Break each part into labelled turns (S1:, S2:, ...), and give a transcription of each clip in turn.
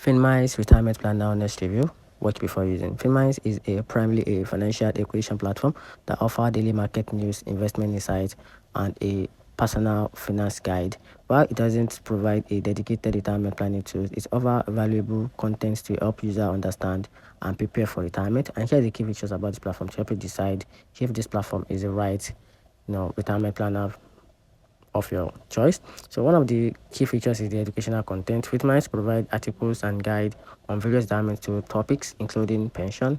S1: Finimize Retirement Planner Honest review. Watch before using. Finimize is primarily a financial education platform that offers daily market news, investment insights, and a personal finance guide. While it doesn't provide a dedicated retirement planning tool, it offers valuable content to help users understand and prepare for retirement. And here are the key features about this platform to help you decide if this platform is the right, retirement planner of your choice. So one of the key features is the educational content. Finimize provide articles and guide on various retirement topics, including pension,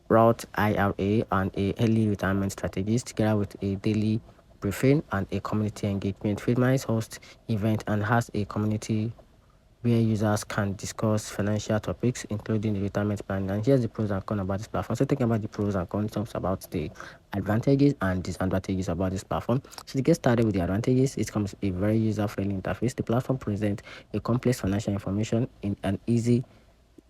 S1: Roth IRA, and a early retirement strategies, together with a daily briefing and a community engagement. Finimize hosts event and has a community where users can discuss financial topics, including the retirement plan. And here's the pros and cons about this platform. So talking about the pros and cons, talks about the advantages and disadvantages about this platform. So to get started with the advantages, it comes a very user-friendly interface. The platform presents a complex financial information in an easy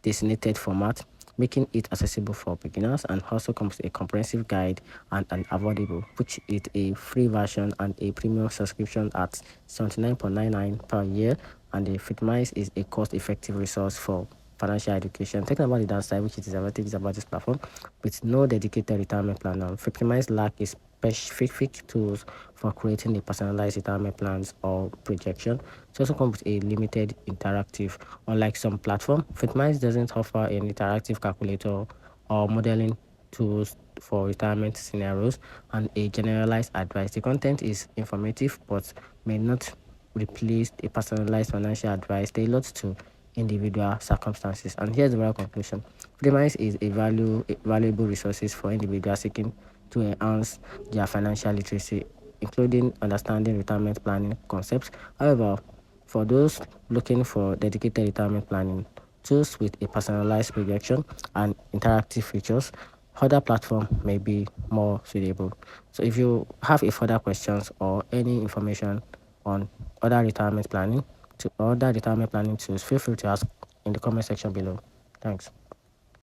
S1: designated format, making it accessible for beginners, and also comes a comprehensive guide and an affordable, which is a free version and a premium subscription at $79.99 per year. And the Finimize is a cost-effective resource for financial education. Talking about the downside, which is disadvantages about this platform, with no dedicated retirement plan. Finimize lack is specific tools for creating a personalized retirement plans or projection. It also comes with a limited interactive. Unlike some platform, Finimize doesn't offer an interactive calculator or modeling tools for retirement scenarios and a generalized advice. The content is informative but may not replace a personalized financial advice tailored to individual circumstances. And here's the real conclusion. Finimize is a valuable resources for individuals seeking to enhance their financial literacy, including understanding retirement planning concepts. However, for those looking for dedicated retirement planning tools with a personalized projection and interactive features, other platform may be more suitable. So if you have a further questions or any information on other retirement planning tools, feel free to ask in the comment section below. Thanks.